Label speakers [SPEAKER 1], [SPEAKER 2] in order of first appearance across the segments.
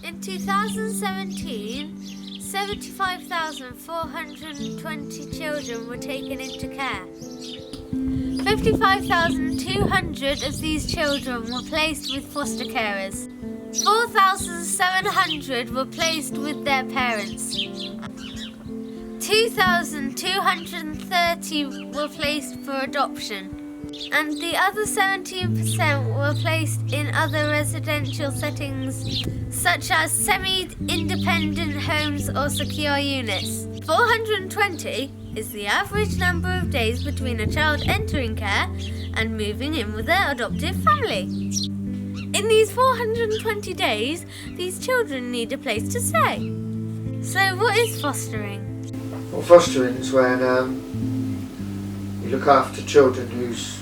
[SPEAKER 1] In 2017, 75,420 children were taken into care. 55,200 of these children were placed with foster carers. 4,700 were placed with their parents. 2,230 were placed for adoption. And the other 17% were placed in other residential settings, such as semi-independent homes or secure units. 420 is the average number of days between a child entering care and moving in with their adoptive family. In these 420 days, these children need a place to stay. So what is fostering?
[SPEAKER 2] Well, fostering is when you look after children whose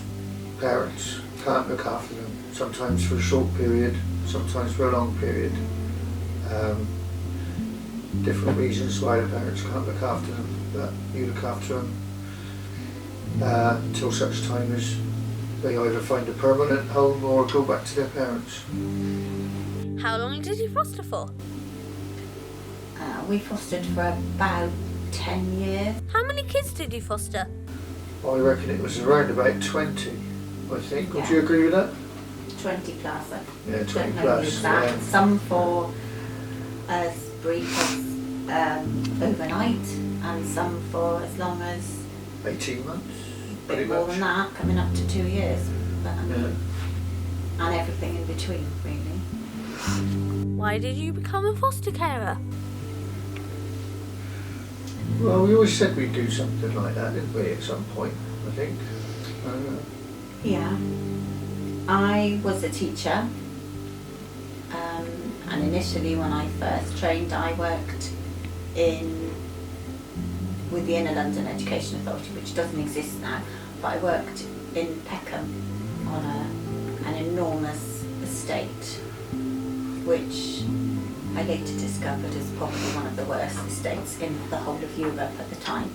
[SPEAKER 2] parents can't look after them, sometimes for a short period, sometimes for a long period. Different reasons why the parents can't look after them, but you look after them until such time as they either find a permanent home or go back to their parents.
[SPEAKER 1] How long did you foster for?
[SPEAKER 3] We fostered for about 10 years.
[SPEAKER 1] How many kids did you foster?
[SPEAKER 2] I reckon it was around about 20, I think. Would
[SPEAKER 3] Yeah.
[SPEAKER 2] you agree with that?
[SPEAKER 3] 20 plus.
[SPEAKER 2] Yeah, 20
[SPEAKER 3] don't know
[SPEAKER 2] plus.
[SPEAKER 3] the exact.
[SPEAKER 2] Yeah.
[SPEAKER 3] Some for as brief as overnight, and some for as long as
[SPEAKER 2] 18 months,
[SPEAKER 3] a
[SPEAKER 2] pretty
[SPEAKER 3] bit more
[SPEAKER 2] much.
[SPEAKER 3] than that, coming up to 2 years. But,
[SPEAKER 2] Yeah.
[SPEAKER 3] And everything in between, really.
[SPEAKER 1] Why did you become a foster carer?
[SPEAKER 2] Well, we always said we'd do something like that, didn't we, at some point, I think.
[SPEAKER 3] Yeah. I was a teacher, and initially when I first trained, I worked with the Inner London Education Authority, which doesn't exist now, but I worked in Peckham on an enormous estate, which I later discovered is probably one of the worst estates in the whole of Europe at the time.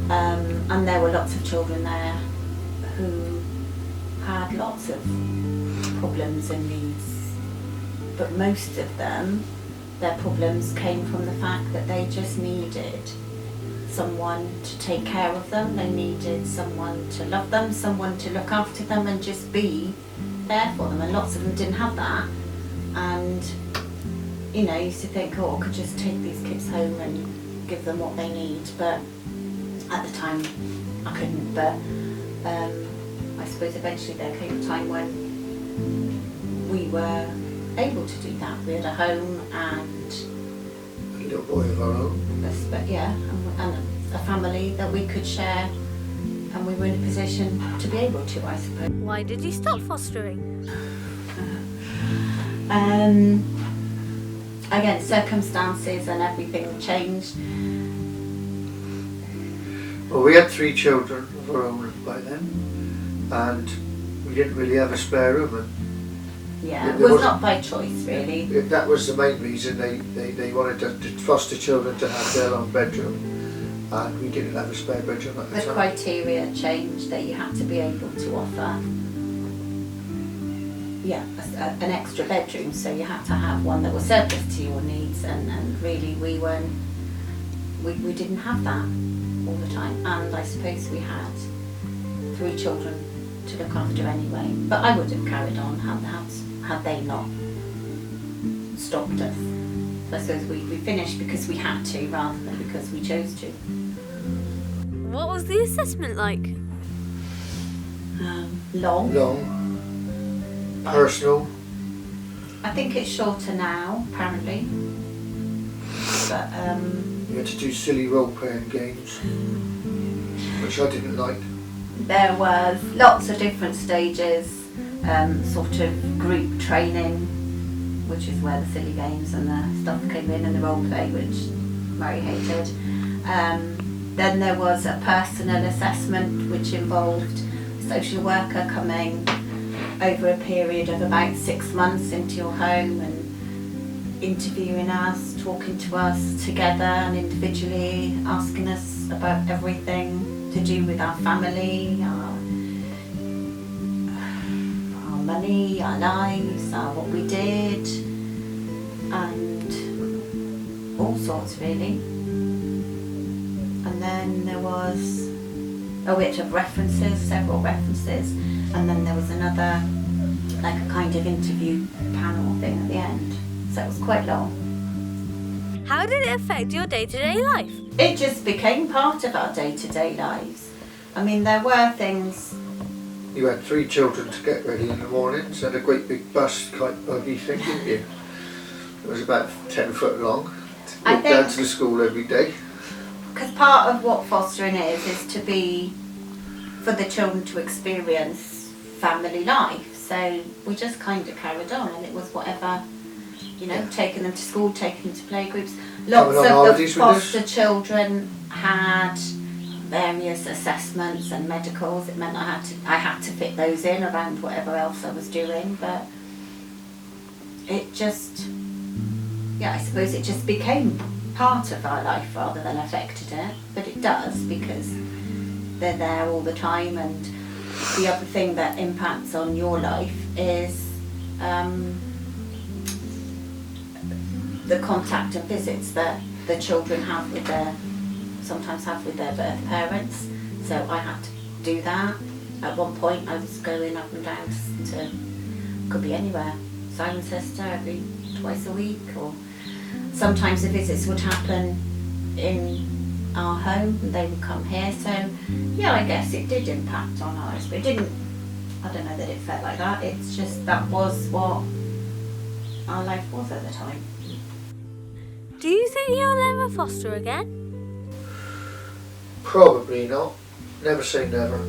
[SPEAKER 3] And there were lots of children there who had lots of problems and needs, but most of them, their problems came from the fact that they just needed someone to take care of them. They needed someone to love them, someone to look after them and just be there for them, and lots of them didn't have that. And you know, I used to think, oh, I could just take these kids home and give them what they need, but at the time I couldn't. But I suppose eventually there came a time when we were able to do that. We had a home and
[SPEAKER 2] A little boy of our own.
[SPEAKER 3] and a family that we could share, and we were in a position to be able to, I suppose.
[SPEAKER 1] Why did you stop fostering?
[SPEAKER 3] Again, circumstances and everything changed.
[SPEAKER 2] Well, we had 3 children of our own by then, and we didn't really have a spare room, and
[SPEAKER 3] Yeah, it
[SPEAKER 2] There
[SPEAKER 3] was
[SPEAKER 2] was-
[SPEAKER 3] not by choice, really.
[SPEAKER 2] that was the main reason they wanted to foster children to have their own bedroom, and we didn't have a spare bedroom at the
[SPEAKER 3] The
[SPEAKER 2] time.
[SPEAKER 3] criteria changed that you had to be able to offer an extra bedroom, so you had to have one that was surplus to your needs, and really we didn't have that all the time, and I suppose we had 3 children to look after anyway, but I would have carried on had they not stopped us. So I suppose we finished because we had to rather than because we chose to.
[SPEAKER 1] What was the assessment like?
[SPEAKER 3] Long.
[SPEAKER 2] Personal.
[SPEAKER 3] I think it's shorter now, apparently. But
[SPEAKER 2] You had to do silly role-playing games, which I didn't like.
[SPEAKER 3] there was lots of different stages, sort of group training, which is where the silly games and the stuff came in, and the role play, which Mary hated. Then there was a personal assessment, which involved a social worker coming over a period of about 6 months into your home and interviewing us, talking to us together and individually, asking us about everything to do with our family, our money, our lives, what we did, and sorts really. And then there was, we had to have references, several references, and then there was another, like a kind of interview panel thing at the end. So it was quite long.
[SPEAKER 1] How did it affect your day-to-day life?
[SPEAKER 3] It just became part of our day-to-day lives. I mean, there were things.
[SPEAKER 2] You had 3 children to get ready in the mornings and a great big bus kite buggy thing, didn't you? It was about 10 foot long. To walk down to the school every day.
[SPEAKER 3] Because part of what fostering is to be, for the children to experience family life. So we just kind of carried on, and it was whatever, you know, taking them to school, taking them to playgroups. Lots of the foster children had various assessments and medicals. It meant I had to fit those in around whatever else I was doing, but it just, I suppose it just became part of our life rather than affected it. But it does, because they're there all the time. And the other thing that impacts on your life is the contact and visits that the children sometimes have with their birth parents. So I had to do that. At one point I was going up and down to could be anywhere, Cirencester every twice a week, or sometimes the visits would happen in our home and they would come here. So I guess it did impact on ours, but it didn't, I don't know that it felt like that. It's just that was what our life was at the time.
[SPEAKER 1] Do you think you'll ever foster again?
[SPEAKER 2] Probably not. Never say never.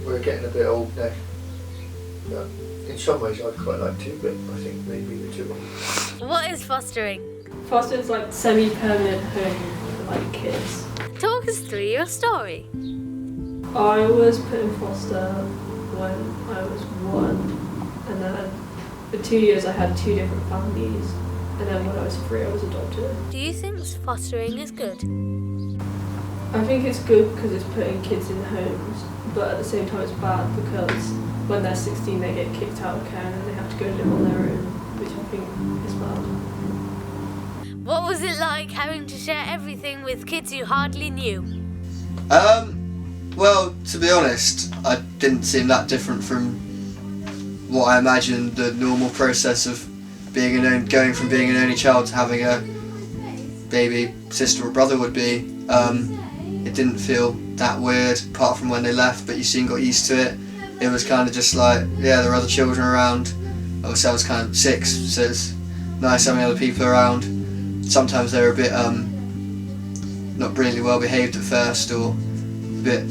[SPEAKER 2] We're getting a bit old now. But in some ways I'd quite like to, but I think maybe we're too old.
[SPEAKER 1] What is fostering?
[SPEAKER 4] Fostering's like semi-permanent home for like kids.
[SPEAKER 1] Talk us through your story.
[SPEAKER 4] I was put in foster when I was 1, and then for 2 years I had 2 different families, and then when I was 3 I was adopted.
[SPEAKER 1] Do you think fostering is good?
[SPEAKER 4] I think it's good because it's putting kids in homes, but at the same time it's bad because when they're 16 they get kicked out of care and then they have to go live on their own, which I think is bad.
[SPEAKER 1] What was it like having to share everything with kids you hardly knew?
[SPEAKER 5] Well, to be honest, I didn't seem that different from what I imagined the normal process of going from being an only child to having a baby sister or brother would be. It didn't feel that weird, apart from when they left, but you soon got used to it. It was kind of just like, there were other children around. Obviously I was kind of 6, so it's nice having other people around. Sometimes they were a bit not brilliantly well behaved at first, or a bit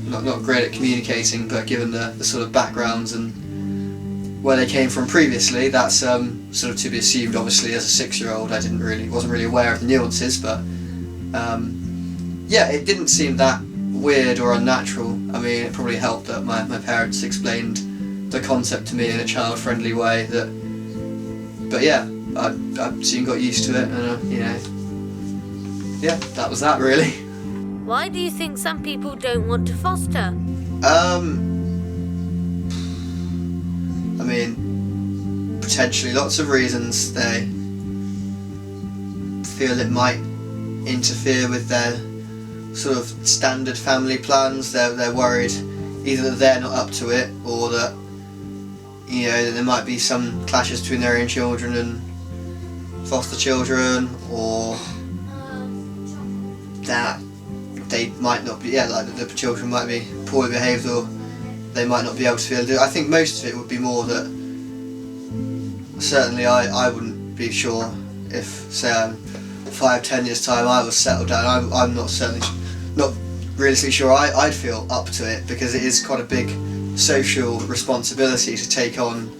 [SPEAKER 5] not great at communicating, but given the sort of backgrounds and where they came from previously, that's sort of to be assumed. Obviously as a 6-year-old I wasn't really aware of the nuances, but it didn't seem that weird or unnatural. I mean, it probably helped that my parents explained the concept to me in a child-friendly way. I soon got used to it, and that was that really.
[SPEAKER 1] Why do you think some people don't want to foster?
[SPEAKER 5] I mean, potentially lots of reasons. They feel it might interfere with their sort of standard family plans. They're worried either that they're not up to it, or that that there might be some clashes between their own children and foster children, or that they might not be, like the children might be poorly behaved, or they might not be able to feel it. I think most of it would be more that certainly I wouldn't be sure if, say, 5-10 years time I was settled down. I'm not realistically sure I'd feel up to it, because it is quite a big social responsibility to take on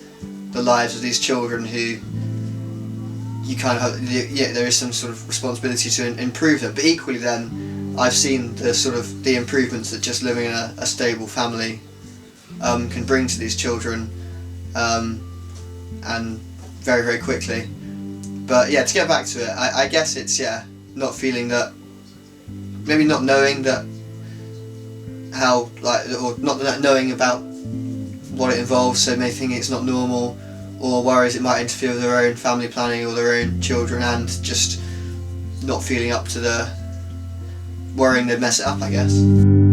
[SPEAKER 5] the lives of these children who you kind of have, there is some sort of responsibility to improve them, but equally then I've seen the improvements that just living in a stable family can bring to these children, and very, very quickly. But to get back to it, I guess it's not feeling that, maybe not knowing that how, or not knowing about what it involves, so maybe thinking it's not normal, or worries it might interfere with their own family planning or their own children, and just not feeling up to the, worrying they'd mess it up, I guess.